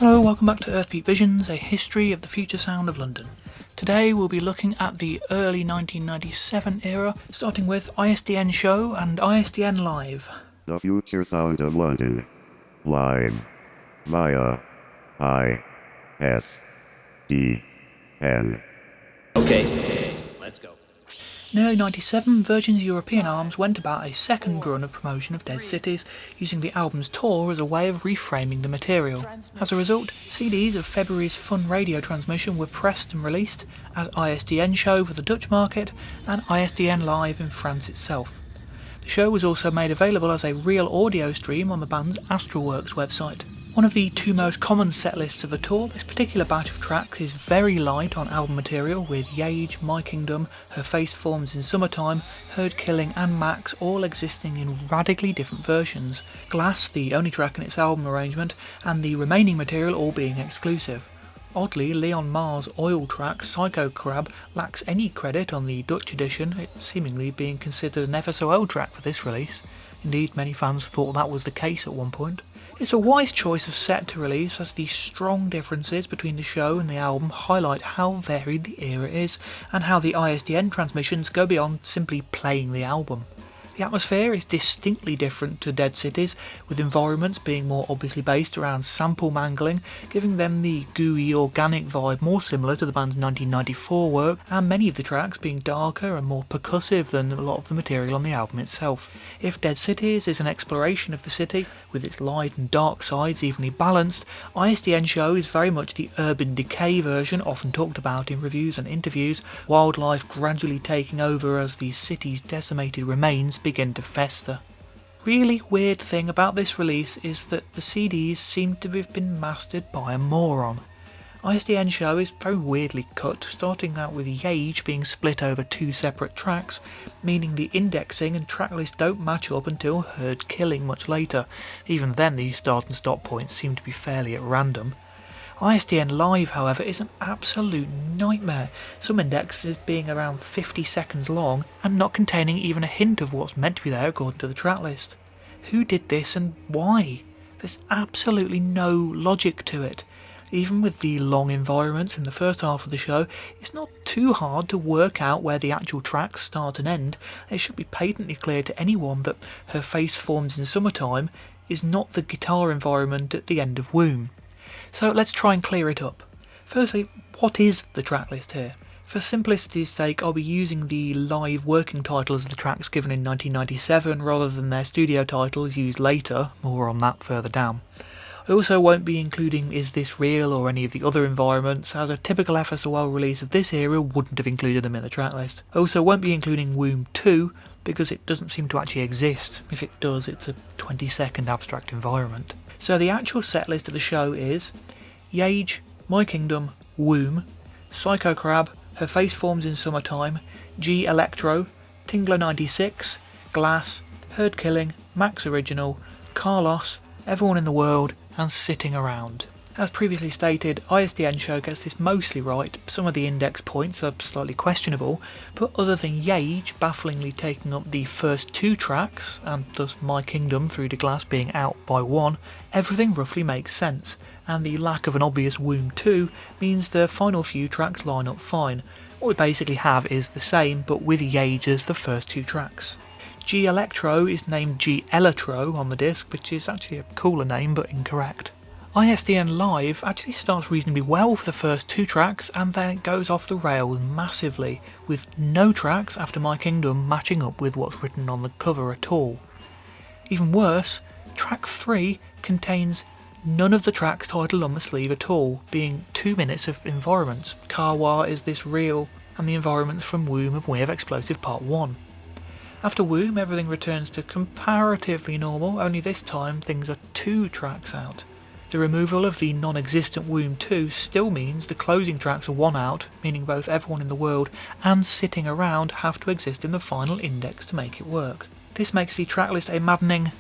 Hello, welcome back to Earthbeat Visions, a history of the future sound of London. Today we'll be looking at the early 1997 era, starting with ISDN Show and ISDN Live. The future sound of London. Live. Via ISDN. Okay, let's go. In early 97, Virgin's European arms went about a second run of promotion of Dead Cities, using the album's tour as a way of reframing the material. As a result, CDs of February's Fun radio transmission were pressed and released as ISDN Show for the Dutch market and ISDN Live in France itself. The show was also made available as a real audio stream on the band's Astralworks website. One of the two most common set lists of the tour, this particular batch of tracks is very light on album material, with Yage, My Kingdom, Her Face Forms in Summertime, Herd Killing and Max all existing in radically different versions, Glass the only track in its album arrangement, and the remaining material all being exclusive. Oddly, Leon Mars' oil track Psycho Crab lacks any credit on the Dutch edition, it seemingly being considered an FSOL track for this release. Indeed, many fans thought that was the case at one point. It's a wise choice of set to release, as the strong differences between the show and the album highlight how varied the era is, and how the ISDN transmissions go beyond simply playing the album. The atmosphere is distinctly different to Dead Cities, with environments being more obviously based around sample mangling, giving them the gooey organic vibe more similar to the band's 1994 work, and many of the tracks being darker and more percussive than a lot of the material on the album itself. If Dead Cities is an exploration of the city, with its light and dark sides evenly balanced, ISDN Show is very much the urban decay version often talked about in reviews and interviews, wildlife gradually taking over as the city's decimated remains begin to fester. Really weird thing about this release is that the CDs seem to have been mastered by a moron. ISDN Show is very weirdly cut, starting out with Yage being split over two separate tracks, meaning the indexing and tracklist don't match up until Herd Killing much later. Even then the start and stop points seem to be fairly at random. ISDN Live, however, is an absolute nightmare, some indexes being around 50 seconds long and not containing even a hint of what's meant to be there according to the tracklist. Who did this and why? There's absolutely no logic to it. Even with the long environments in the first half of the show, it's not too hard to work out where the actual tracks start and end. It should be patently clear to anyone that Her Face Forms in Summertime is not the guitar environment at the end of Womb. So let's try and clear it up. Firstly, what is the tracklist here? For simplicity's sake, I'll be using the live working titles of the tracks given in 1997 rather than their studio titles used later, more on that further down. I also won't be including Is This Real or any of the other environments, as a typical FSOL release of this era wouldn't have included them in the tracklist. I also won't be including Womb 2, because it doesn't seem to actually exist. If it does, it's a 20-second abstract environment. So the actual setlist of the show is Yage, My Kingdom, Womb, Psycho Crab, Her Face Forms in Summertime, G Electro, Tingler 96, Glass, Herd Killing, Max Original, Carlos, Everyone in the World, and Sitting Around. As previously stated, ISDN Show gets this mostly right. Some of the index points are slightly questionable, but other than Yage bafflingly taking up the first two tracks, and thus My Kingdom through to Glass being out by one, everything roughly makes sense, and the lack of an obvious Womb 2 means the final few tracks line up fine. What we basically have is the same, but with Yage as the first two tracks. G Electro is named G Electro on the disc, which is actually a cooler name but incorrect. ISDN Live actually starts reasonably well for the first two tracks, and then it goes off the rails massively, with no tracks after My Kingdom matching up with what's written on the cover at all. Even worse, track 3 contains none of the tracks titled on the sleeve at all, being 2 minutes of environments. Kawa, Is This Real, and the environments from Womb of We Have Explosive Part 1. After Womb, everything returns to comparatively normal, only this time things are 2 tracks out. The removal of the non-existent Womb 2 still means the closing tracks are 1 out, meaning both Everyone in the World and Sitting Around have to exist in the final index to make it work. This makes the tracklist a maddening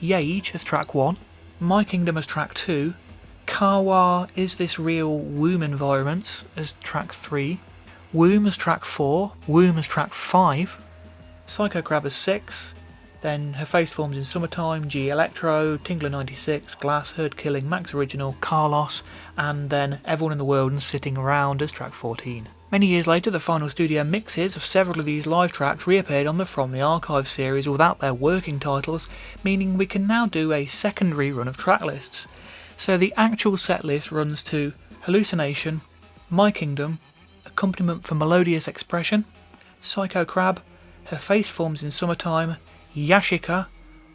Yage as track 1, My Kingdom as track 2, Kawa, Is This Real, Womb environments as track 3, Womb as track 4, Womb as track 5, Psycho Crab as 6, Then Her Face Forms in Summertime, G Electro, Tingler 96, Glass, Herd Killing, Max Original, Carlos, and then Everyone in the World and Sitting Around as track 14. Many years later, the final studio mixes of several of these live tracks reappeared on the From the Archive series without their working titles, meaning we can now do a secondary run of track lists. So the actual set list runs to Hallucination, My Kingdom, Accompaniment for Melodious Expression, Psycho Crab, Her Face Forms in Summertime, Yashika,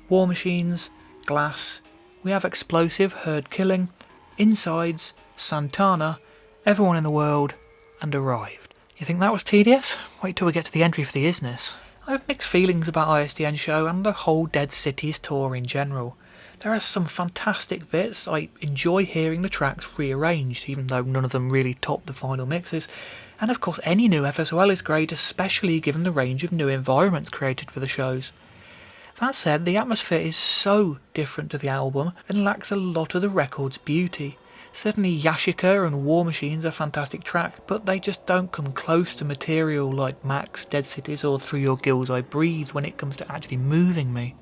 War Machines, Glass, We Have Explosive, Herd Killing, Insides, Santana, Everyone in the World, and Arrived. You think that was tedious? Wait till we get to the entry for the ISNS. I have mixed feelings about ISDN Show and the whole Dead Cities tour in general. There are some fantastic bits. I enjoy hearing the tracks rearranged, even though none of them really top the final mixes. And of course any new FSOL is great, especially given the range of new environments created for the shows. That said, the atmosphere is so different to the album and lacks a lot of the record's beauty. Certainly Yashika and War Machines are fantastic tracks, but they just don't come close to material like Max, Dead Cities or Through Your Gills I Breathe when it comes to actually moving me.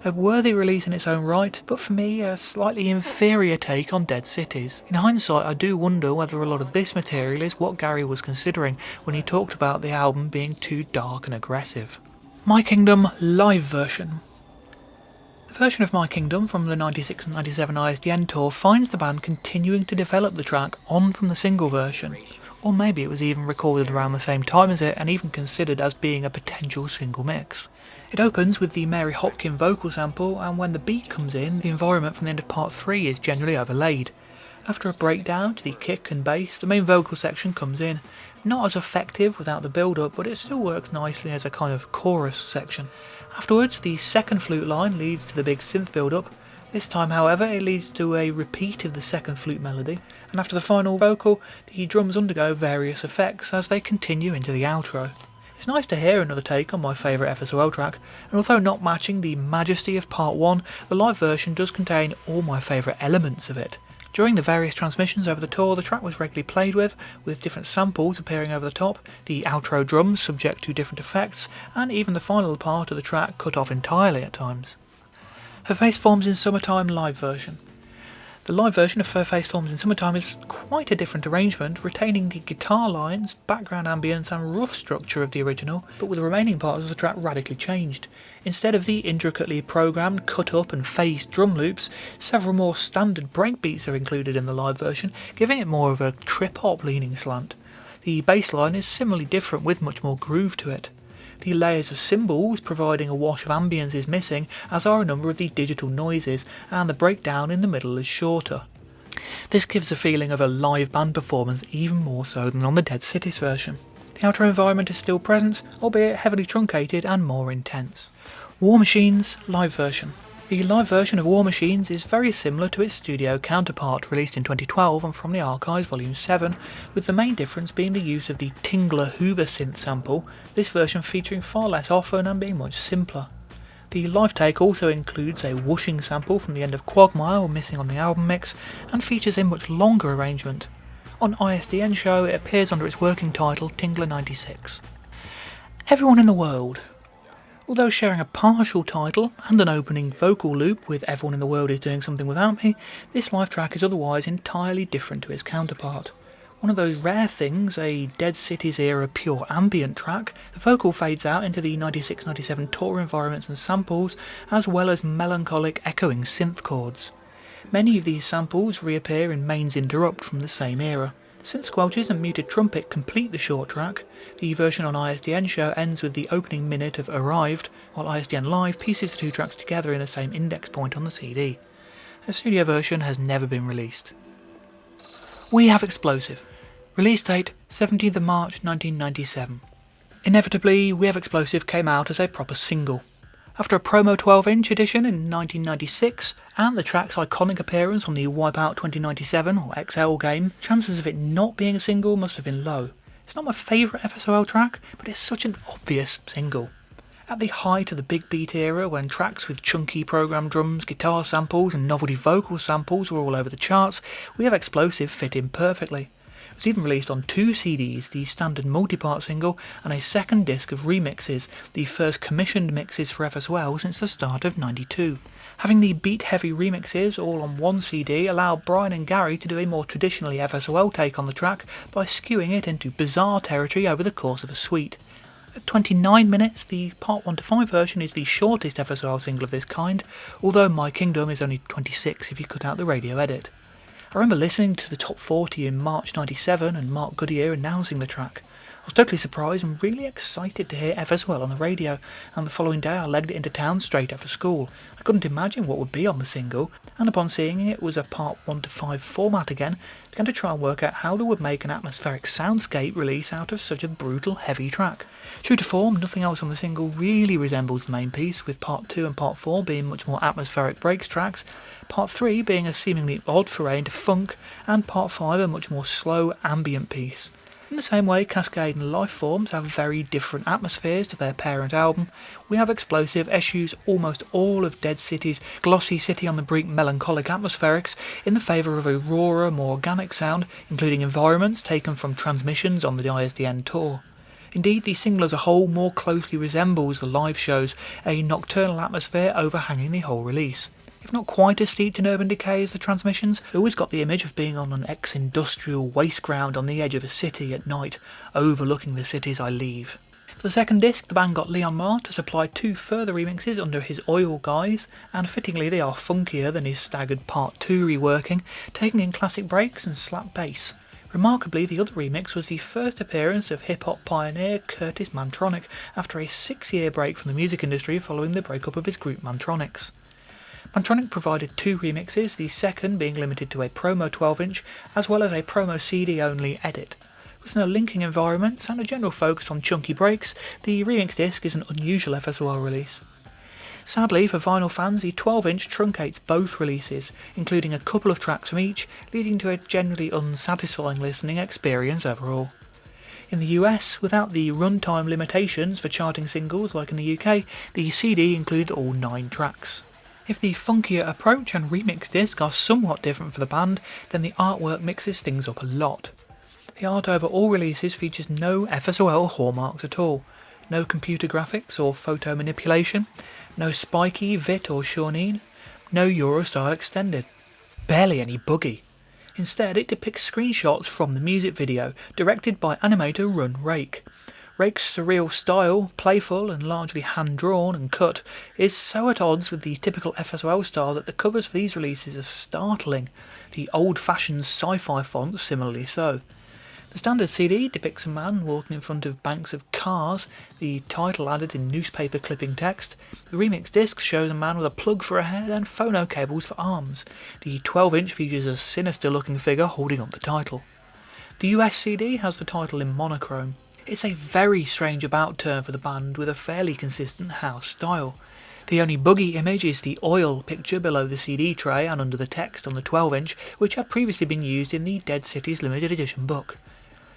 A worthy release in its own right, but for me a slightly inferior take on Dead Cities. In hindsight, I do wonder whether a lot of this material is what Garry was considering when he talked about the album being too dark and aggressive. My Kingdom live version. The version of My Kingdom from the 96 and 97 ISDN tour finds the band continuing to develop the track on from the single version, or maybe it was even recorded around the same time as it and even considered as being a potential single mix. It opens with the Mary Hopkin vocal sample, and when the beat comes in, the environment from the end of part 3 is generally overlaid. After a breakdown to the kick and bass, the main vocal section comes in. Not as effective without the build-up, but it still works nicely as a kind of chorus section. Afterwards, the second flute line leads to the big synth build-up. This time, however, it leads to a repeat of the second flute melody, and after the final vocal, the drums undergo various effects as they continue into the outro. It's nice to hear another take on my favourite FSOL track, and although not matching the majesty of part 1, the live version does contain all my favourite elements of it. During the various transmissions over the tour, the track was regularly played with different samples appearing over the top, the outro drums subject to different effects, and even the final part of the track cut off entirely at times. Her Face Forms in Summertime live version. The live version of Her Face Forms in Summertime is quite a different arrangement, retaining the guitar lines, background ambience and rough structure of the original, but with the remaining parts of the track radically changed. Instead of the intricately programmed, cut up and phased drum loops, several more standard breakbeats are included in the live version, giving it more of a trip-hop leaning slant. The bass line is similarly different with much more groove to it. The layers of cymbals providing a wash of ambience is missing, as are a number of the digital noises, and the breakdown in the middle is shorter. This gives a feeling of a live band performance even more so than on the Dead Cities version. The outro environment is still present, albeit heavily truncated and more intense. War Machines live version. The live version of War Machines is very similar to its studio counterpart released in 2012 and From the Archives Volume 7, with the main difference being the use of the Tingler Hoover synth sample, this version featuring far less often and being much simpler. The live take also includes a whooshing sample from the end of Quagmire missing on the album mix, and features a much longer arrangement. On ISDN Show it appears under its working title Tingler 96. Everyone in the World. Although sharing a partial title and an opening vocal loop with Everyone in the World is Doing Something Without Me, this live track is otherwise entirely different to its counterpart. One of those rare things, a Dead Cities era pure ambient track, the vocal fades out into the 96-97 tour environments and samples, as well as melancholic echoing synth chords. Many of these samples reappear in Main's Interrupt from the same era. Synth squelches and muted trumpet complete the short track. The version on ISDN Show ends with the opening minute of Arrived, while ISDN Live pieces the two tracks together in the same index point on the CD. A studio version has never been released. We Have Explosive. Release date 17th of March 1997. Inevitably, We Have Explosive came out as a proper single. After a promo 12-inch edition in 1996, and the track's iconic appearance on the Wipeout 2097 or XL game, chances of it not being a single must have been low. It's not my favourite FSOL track, but it's such an obvious single. At the height of the big beat era, when tracks with chunky programmed drums, guitar samples and novelty vocal samples were all over the charts, We Have Explosive fit in perfectly. It was even released on 2 CDs, the standard multi-part single and a second disc of remixes, the first commissioned mixes for FSOL since the start of '92. Having the beat-heavy remixes all on one CD allowed Brian and Garry to do a more traditionally FSOL take on the track by skewing it into bizarre territory over the course of a suite. At 29 minutes, the Part 1 to 5 version is the shortest FSOL single of this kind, although My Kingdom is only 26 if you cut out the radio edit. I remember listening to the Top 40 in March '97 and Mark Goodyear announcing the track. I was totally surprised and really excited to hear FSOL on the radio, and the following day I legged it into town straight after school. I couldn't imagine what would be on the single, and upon seeing it was a Part 1 to 5 format again, began to try and work out how they would make an atmospheric soundscape release out of such a brutal, heavy track. True to form, nothing else on the single really resembles the main piece, with Part 2 and Part 4 being much more atmospheric breaks tracks, Part 3 being a seemingly odd foray into funk, and Part 5 a much more slow, ambient piece. In the same way Cascade and Lifeforms have very different atmospheres to their parent album, We Have Explosive eschews almost all of Dead City's glossy city on the brink melancholic atmospherics in the favour of a rawer, more organic sound, including environments taken from transmissions on the ISDN tour. Indeed, the single as a whole more closely resembles the live shows, a nocturnal atmosphere overhanging the whole release. If not quite as steeped in urban decay as the transmissions, they always got the image of being on an ex-industrial waste ground on the edge of a city at night, overlooking the cities I leave. For the second disc, the band got Leon Marr to supply 2 further remixes under his Oil guise, and fittingly they are funkier than his staggered Part 2 reworking, taking in classic breaks and slap bass. Remarkably, the other remix was the first appearance of hip-hop pioneer Curtis Mantronic after a 6-year break from the music industry following the breakup of his group Mantronics. Mantronic provided 2 remixes, the second being limited to a promo 12-inch as well as a promo CD-only edit. With no linking environments and a general focus on chunky breaks, the remix disc is an unusual FSOL release. Sadly for vinyl fans, the 12-inch truncates both releases, including a couple of tracks from each, leading to a generally unsatisfying listening experience overall. In the US, without the runtime limitations for charting singles like in the UK, the CD included all 9 tracks. If the funkier approach and remix disc are somewhat different for the band, then the artwork mixes things up a lot. The art over all releases features no FSOL hallmarks at all. No computer graphics or photo manipulation, no spiky, VIT or Shawneen, no Eurostyle extended. Barely any buggy. Instead, it depicts screenshots from the music video, directed by animator Run Rake. Rake's surreal style, playful and largely hand-drawn and cut, is so at odds with the typical FSOL style that the covers for these releases are startling, the old-fashioned sci-fi fonts similarly so. The standard CD depicts a man walking in front of banks of cars, the title added in newspaper clipping text. The remix disc shows a man with a plug for a head and phono cables for arms. The 12-inch features a sinister-looking figure holding up the title. The US CD has the title in monochrome. It's a very strange about turn for the band with a fairly consistent house style. The only buggy image is the Oil picture below the CD tray and under the text on the 12-inch, which had previously been used in the Dead Cities limited edition book.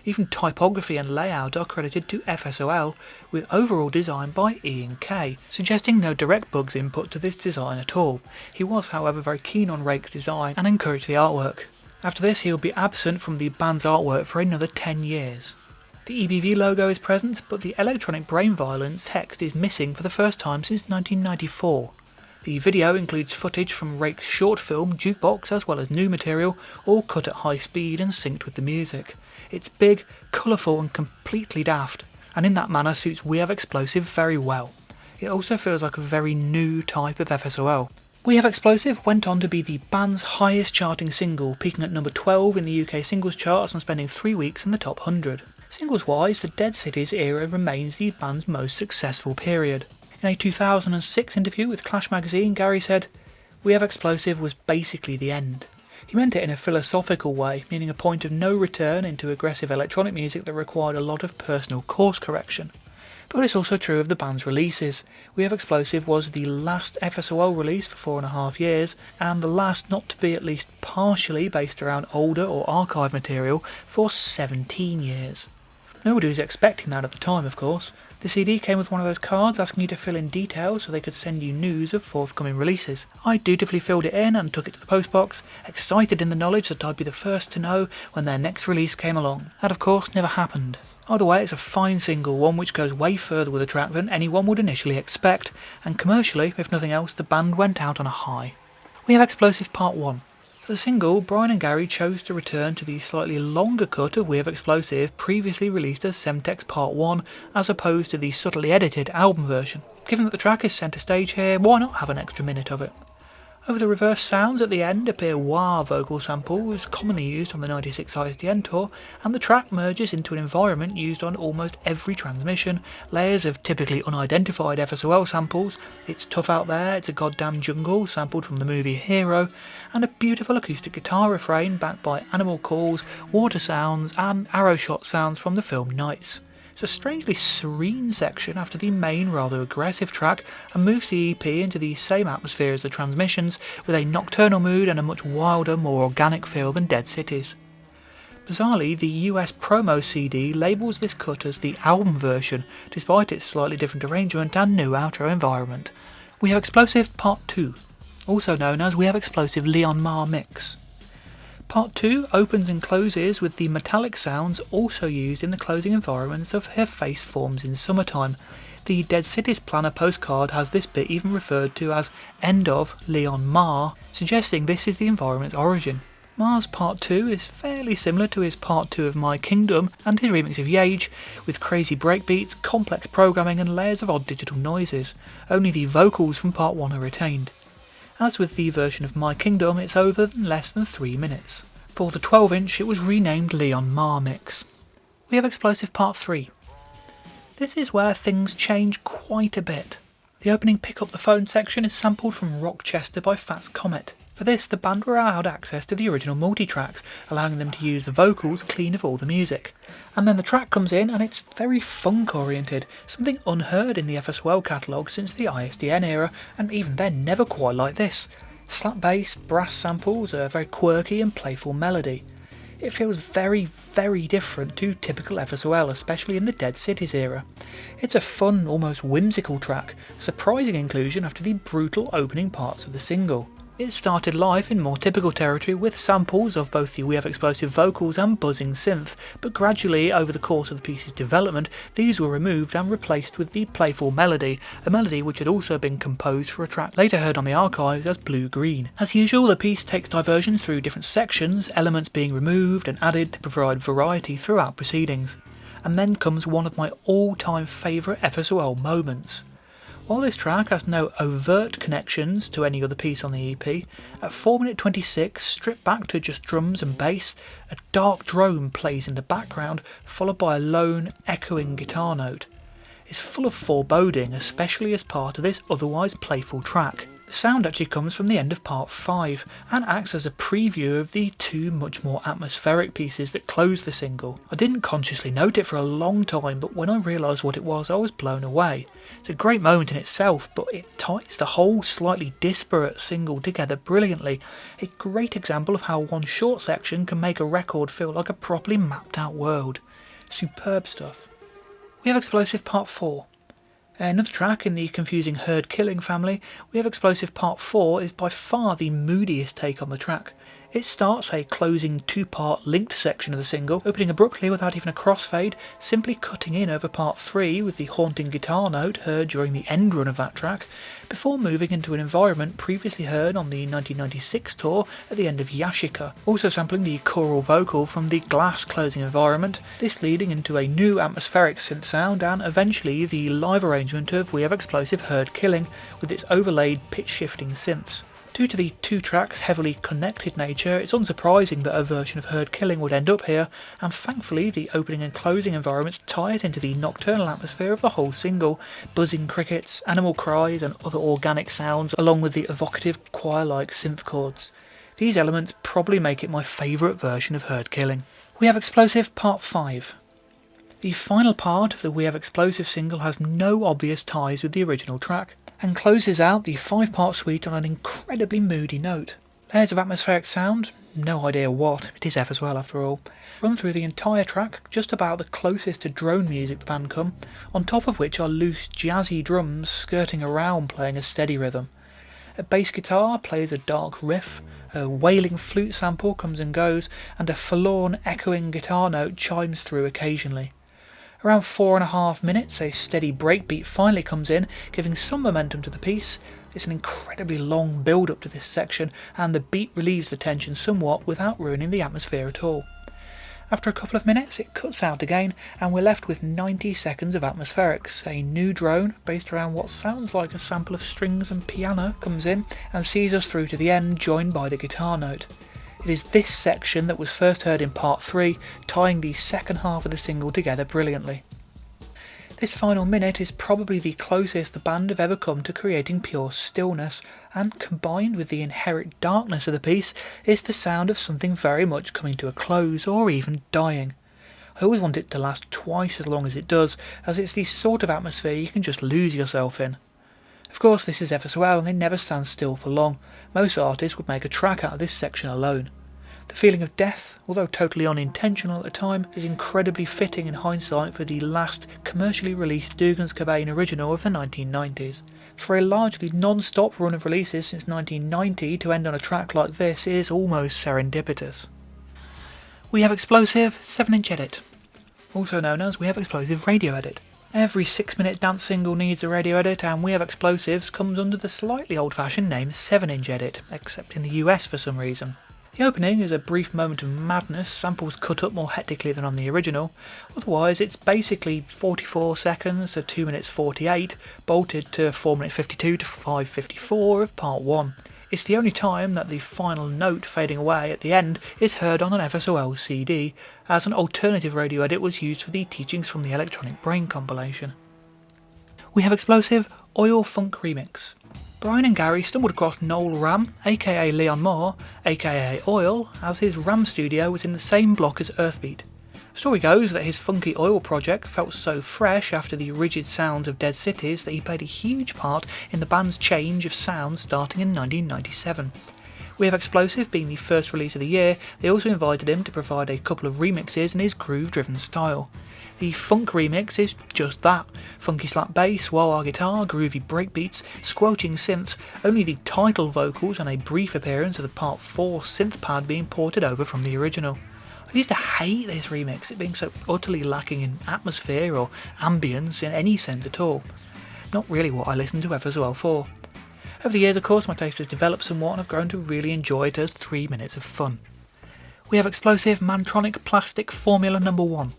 Even typography and layout are credited to FSOL, with overall design by Ian Kay, suggesting no direct Bugs input to this design at all. He was, however, very keen on Rake's design and encouraged the artwork. After this, he will be absent from the band's artwork for another 10 years. The EBV logo is present, but the electronic brain violence text is missing for the first time since 1994. The video includes footage from Rake's short film Jukebox as well as new material, all cut at high speed and synced with the music. It's big, colourful and completely daft, and in that manner suits We Have Explosive very well. It also feels like a very new type of FSOL. We Have Explosive went on to be the band's highest charting single, peaking at number 12 in the UK singles charts and spending 3 weeks in the top 100. Singles-wise, the Dead Cities era remains the band's most successful period. In a 2006 interview with Clash magazine, Garry said, "We Have Explosive was basically the end." He meant it in a philosophical way, meaning a point of no return into aggressive electronic music that required a lot of personal course correction. But it's also true of the band's releases. We Have Explosive was the last FSOL release for 4.5 years, and the last not to be at least partially based around older or archive material for 17 years. Nobody was expecting that at the time, of course. The CD came with one of those cards asking you to fill in details so they could send you news of forthcoming releases. I dutifully filled it in and took it to the postbox, excited in the knowledge that I'd be the first to know when their next release came along. That of course never happened. Either way, it's a fine single, one which goes way further with the track than anyone would initially expect, and commercially, if nothing else, the band went out on a high. We have Explosive Part 1. For the single, Brian and Garry chose to return to the slightly longer cut of We Have Explosive previously released as Semtex Part 1 as opposed to the subtly edited album version. Given that the track is centre stage here, why not have an extra minute of it? Over the reverse sounds at the end appear wah vocal samples commonly used on the 96 ISDN tour, and the track merges into an environment used on almost every transmission, layers of typically unidentified FSOL samples, It's Tough Out There, It's a Goddamn Jungle sampled from the movie Hero, and a beautiful acoustic guitar refrain backed by animal calls, water sounds and arrow shot sounds from the film Nights. It's a strangely serene section after the main rather aggressive track and moves the EP into the same atmosphere as the transmissions with a nocturnal mood and a much wilder, more organic feel than Dead Cities. Bizarrely, the US promo CD labels this cut as the album version despite its slightly different arrangement and new outro environment. We have Explosive Part 2, also known as We Have Explosive Leon Ma Mix. Part 2 opens and closes with the metallic sounds also used in the closing environments of Her Face Forms in Summertime. The Dead Cities Planner postcard has this bit even referred to as End of Leon Ma, suggesting this is the environment's origin. Ma's Part 2 is fairly similar to his Part 2 of My Kingdom and his remix of Yage, with crazy breakbeats, complex programming and layers of odd digital noises. Only the vocals from Part 1 are retained. As with the version of My Kingdom, it's over in less than 3 minutes. For the 12-inch, it was renamed Leon Ma Mix. We have Explosive Part 3. This is where things change quite a bit. The opening Pick Up the Phone section is sampled from Rochester by Fats Comet. For this, the band were allowed access to the original multi-tracks, allowing them to use the vocals clean of all the music. And then the track comes in and it's very funk-oriented, something unheard in the FSOL catalogue since the ISDN era, and even then never quite like this. Slap bass, brass samples, a very quirky and playful melody. It feels very, very different to typical FSOL, especially in the Dead Cities era. It's a fun, almost whimsical track, a surprising inclusion after the brutal opening parts of the single. It started life in more typical territory with samples of both the We Have Explosive vocals and buzzing synth, but gradually over the course of the piece's development these were removed and replaced with the playful melody, a melody which had also been composed for a track later heard on the archives as Blue Green. As usual, the piece takes diversions through different sections, elements being removed and added to provide variety throughout proceedings. And then comes one of my all-time favourite FSOL moments. While this track has no overt connections to any other piece on the EP, at 4 minute 26, stripped back to just drums and bass, a dark drone plays in the background, followed by a lone, echoing guitar note. It's full of foreboding, especially as part of this otherwise playful track. The sound actually comes from the end of part 5, and acts as a preview of the two much more atmospheric pieces that close the single. I didn't consciously note it for a long time, but when I realised what it was, I was blown away. It's a great moment in itself, but it ties the whole slightly disparate single together brilliantly. A great example of how one short section can make a record feel like a properly mapped out world. Superb stuff. We have Explosive Part 4. Another track in the confusing Herd Killing family, We Have Explosive Part 4 is by far the moodiest take on the track. It starts a closing two-part linked section of the single, opening abruptly without even a crossfade, simply cutting in over part 3 with the haunting guitar note heard during the end run of that track, before moving into an environment previously heard on the 1996 tour at the end of Yashika, also sampling the choral vocal from the Glass closing environment, this leading into a new atmospheric synth sound and eventually the live arrangement of We Have Explosive Herd Killing with its overlaid pitch-shifting synths. Due to the two tracks' heavily connected nature, it's unsurprising that a version of Herd Killing would end up here, and thankfully the opening and closing environments tie it into the nocturnal atmosphere of the whole single, buzzing crickets, animal cries and other organic sounds, along with the evocative choir-like synth chords. These elements probably make it my favourite version of Herd Killing. We have Explosive Part 5. The final part of the We Have Explosive single has no obvious ties with the original track, and closes out the 5-part suite on an incredibly moody note. Layers of atmospheric sound, no idea what, it is F as well after all, run through the entire track, just about the closest to drone music the band come, on top of which are loose jazzy drums skirting around playing a steady rhythm. A bass guitar plays a dark riff, a wailing flute sample comes and goes, and a forlorn echoing guitar note chimes through occasionally. Around 4.5 minutes, a steady breakbeat finally comes in, giving some momentum to the piece. It's an incredibly long build-up to this section, and the beat relieves the tension somewhat without ruining the atmosphere at all. After a couple of minutes, it cuts out again, and we're left with 90 seconds of atmospherics. A new drone, based around what sounds like a sample of strings and piano, comes in and sees us through to the end, joined by the guitar note. It is this section that was first heard in part 3, tying the second half of the single together brilliantly. This final minute is probably the closest the band have ever come to creating pure stillness, and combined with the inherent darkness of the piece is the sound of something very much coming to a close, or even dying. I always want it to last twice as long as it does, as it's the sort of atmosphere you can just lose yourself in. Of course, this is FSOL and they never stand still for long. Most artists would make a track out of this section alone. The feeling of death, although totally unintentional at the time, is incredibly fitting in hindsight for the last commercially released Dougans Cobain original of the 1990s. For a largely non-stop run of releases since 1990 to end on a track like this is almost serendipitous. We Have Explosive 7-inch edit, also known as We Have Explosive radio edit. Every 6-minute dance single needs a radio edit, and We Have Explosives comes under the slightly old-fashioned name 7-inch edit, except in the US for some reason. The opening is a brief moment of madness, samples cut up more hectically than on the original. Otherwise, it's basically 44 seconds to 2 minutes 48, bolted to 4 minutes 52 to 5:54 of part 1. It's the only time that the final note fading away at the end is heard on an FSOL CD, as an alternative radio edit was used for the Teachings from the Electronic Brain compilation. We Have Explosive Oil Funk Remix. Brian and Garry stumbled across Noel Ram, aka Leon Moore, aka Oil, as his Ram studio was in the same block as Earthbeat. The story goes that his funky oil project felt so fresh after the rigid sounds of Dead Cities that he played a huge part in the band's change of sound starting in 1997. We Have Explosive being the first release of the year, they also invited him to provide a couple of remixes in his groove-driven style. The funk remix is just that, funky slap bass, wah-wah guitar, groovy breakbeats, squelching synths, only the title vocals and a brief appearance of the part 4 synth pad being ported over from the original. I used to hate this remix, it being so utterly lacking in atmosphere or ambience in any sense at all. Not really what I listen to FSOL for. Over the years, of course, my taste has developed somewhat and I've grown to really enjoy it as 3 minutes of fun. We Have Explosive Mantronic Plastic Formula No. 1.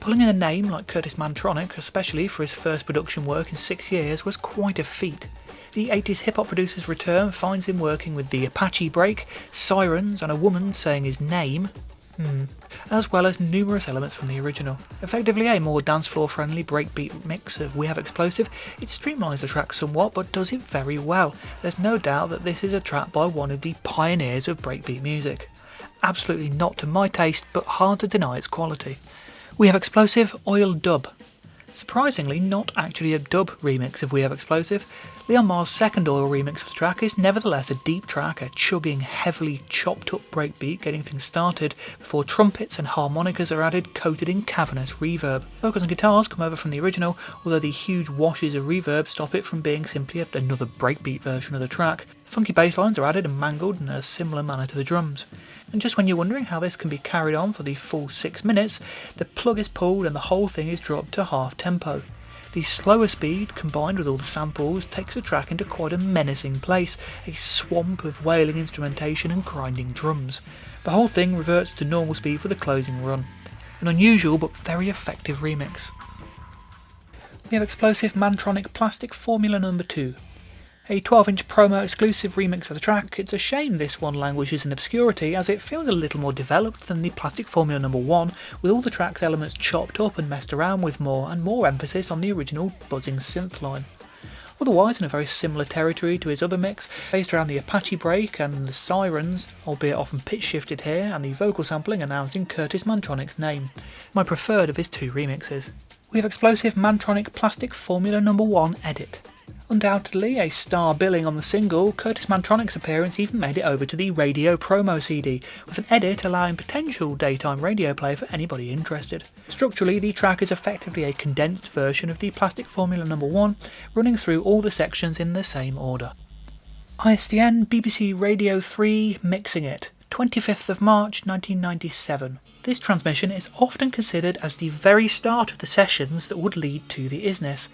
Pulling in a name like Curtis Mantronic, especially for his first production work in 6 years, was quite a feat. The 80s hip-hop producer's return finds him working with the Apache break, sirens and a woman saying his name, as well as numerous elements from the original. Effectively a more dance-floor-friendly breakbeat mix of We Have Explosive, it streamlines the track somewhat but does it very well. There's no doubt that this is a track by one of the pioneers of breakbeat music. Absolutely not to my taste, but hard to deny its quality. We Have Explosive Oil Dub. Surprisingly, not actually a dub remix of We Have Explosive. Leon Mar's second oil remix of the track is nevertheless a deep track, a chugging, heavily chopped up breakbeat getting things started before trumpets and harmonicas are added, coated in cavernous reverb. Vocals and guitars come over from the original, although the huge washes of reverb stop it from being simply another breakbeat version of the track. Funky bass lines are added and mangled in a similar manner to the drums. And just when you're wondering how this can be carried on for the full 6 minutes, the plug is pulled and the whole thing is dropped to half tempo. The slower speed, combined with all the samples, takes the track into quite a menacing place, a swamp of wailing instrumentation and grinding drums. The whole thing reverts to normal speed for the closing run. An unusual but very effective remix. We have Explosive Mantronic Plastic Formula No. 2. A 12-inch promo exclusive remix of the track. It's a shame this one languishes in obscurity, as it feels a little more developed than the Plastic Formula No. 1, with all the track's elements chopped up and messed around with more and more emphasis on the original buzzing synth line. Otherwise in a very similar territory to his other mix, based around the Apache break and the sirens, albeit often pitch shifted here, and the vocal sampling announcing Curtis Mantronic's name, my preferred of his two remixes. We have Explosive Mantronic Plastic Formula No. 1 Edit. Undoubtedly a star billing on the single, Curtis Mantronic's appearance even made it over to the radio promo CD, with an edit allowing potential daytime radio play for anybody interested. Structurally, the track is effectively a condensed version of the Plastic Formula No. 1, running through all the sections in the same order. ISDN BBC Radio 3 Mixing It, 25th of March 1997. This transmission is often considered as the very start of the sessions that would lead to the ISNES,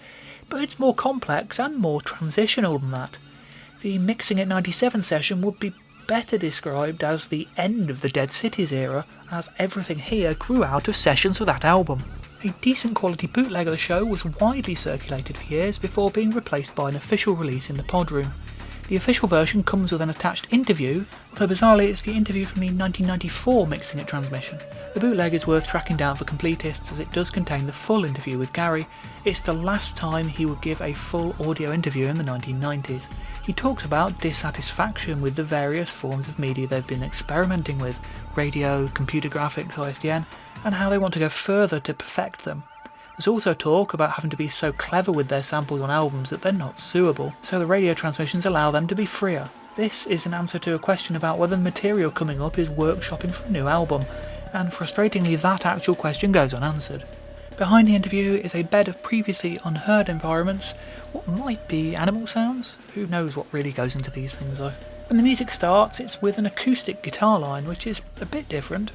but it's more complex and more transitional than that. The Mixing It 97 session would be better described as the end of the Dead Cities era, as everything here grew out of sessions for that album. A decent quality bootleg of the show was widely circulated for years before being replaced by an official release in the pod room. The official version comes with an attached interview, although bizarrely it's the interview from the 1994 Mixing It transmission. The bootleg is worth tracking down for completists as it does contain the full interview with Garry. It's the last time he would give a full audio interview in the 1990s. He talks about dissatisfaction with the various forms of media they've been experimenting with, radio, computer graphics, ISDN, and how they want to go further to perfect them. There's also talk about having to be so clever with their samples on albums that they're not suable, so the radio transmissions allow them to be freer. This is an answer to a question about whether the material coming up is workshopping for a new album, and frustratingly that actual question goes unanswered. Behind the interview is a bed of previously unheard environments, what might be animal sounds? Who knows what really goes into these things though. When the music starts, it's with an acoustic guitar line, which is a bit different.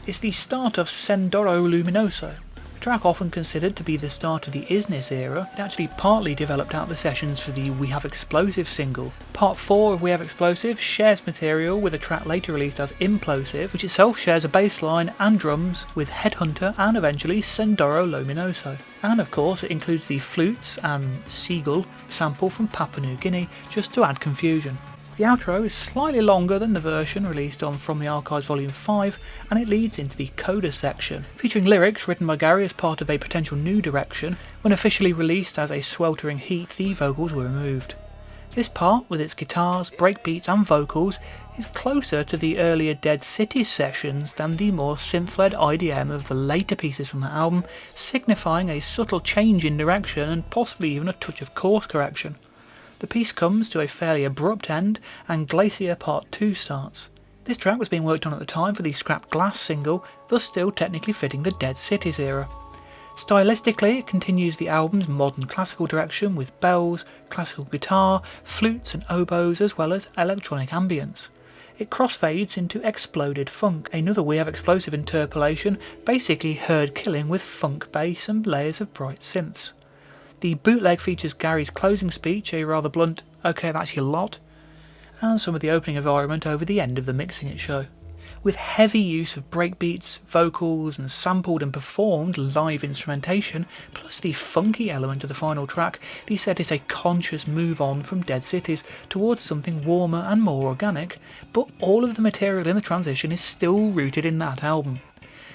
It's the start of Sendoro Luminoso. A track often considered to be the start of the ISNES era, it actually partly developed out the sessions for the We Have Explosive single. Part 4 of We Have Explosive shares material with a track later released as Implosive, which itself shares a bass line and drums with Headhunter and eventually Sendoro Luminoso. And of course it includes the flutes and seagull sample from Papua New Guinea, just to add confusion. The outro is slightly longer than the version released on From the Archives Volume 5, and it leads into the coda section, featuring lyrics written by Garry as part of a potential new direction. When officially released as A Sweltering Heat, the vocals were removed. This part, with its guitars, breakbeats and vocals, is closer to the earlier Dead Cities sessions than the more synth-led IDM of the later pieces from the album, signifying a subtle change in direction and possibly even a touch of course correction. The piece comes to a fairly abrupt end, and Glacier Part 2 starts. This track was being worked on at the time for the Scrapped Glass single, thus still technically fitting the Dead Cities era. Stylistically, it continues the album's modern classical direction with bells, classical guitar, flutes and oboes, as well as electronic ambience. It crossfades into Exploded Funk, another We Have Explosive interpolation, basically herd killing with funk bass and layers of bright synths. The bootleg features Garry's closing speech, a rather blunt, "Okay, that's your lot," and some of the opening environment over the end of the Mixing It show. With heavy use of breakbeats, vocals and sampled and performed live instrumentation, plus the funky element of the final track, the set is a conscious move on from Dead Cities towards something warmer and more organic, but all of the material in the transition is still rooted in that album.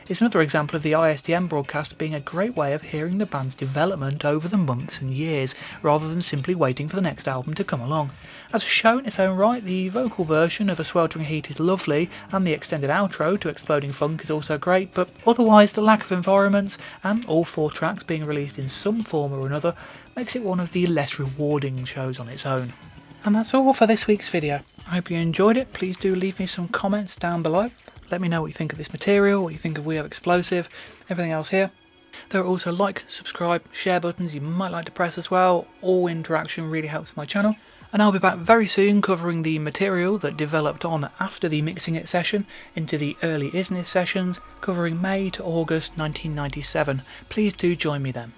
It's another example of the ISDN broadcast being a great way of hearing the band's development over the months and years, rather than simply waiting for the next album to come along. As a show in its own right, the vocal version of A Sweltering Heat is lovely, and the extended outro to Exploding Funk is also great, but otherwise the lack of environments, and all 4 tracks being released in some form or another, makes it one of the less rewarding shows on its own. And that's all for this week's video. I hope you enjoyed it. Please do leave me some comments down below. Let me know what you think of this material, what you think of We Have Explosive, everything else here. There are also like, subscribe, share buttons you might like to press as well. All interaction really helps my channel. And I'll be back very soon covering the material that developed on after the Mixing It session into the early ISNES sessions, covering May to August 1997. Please do join me then.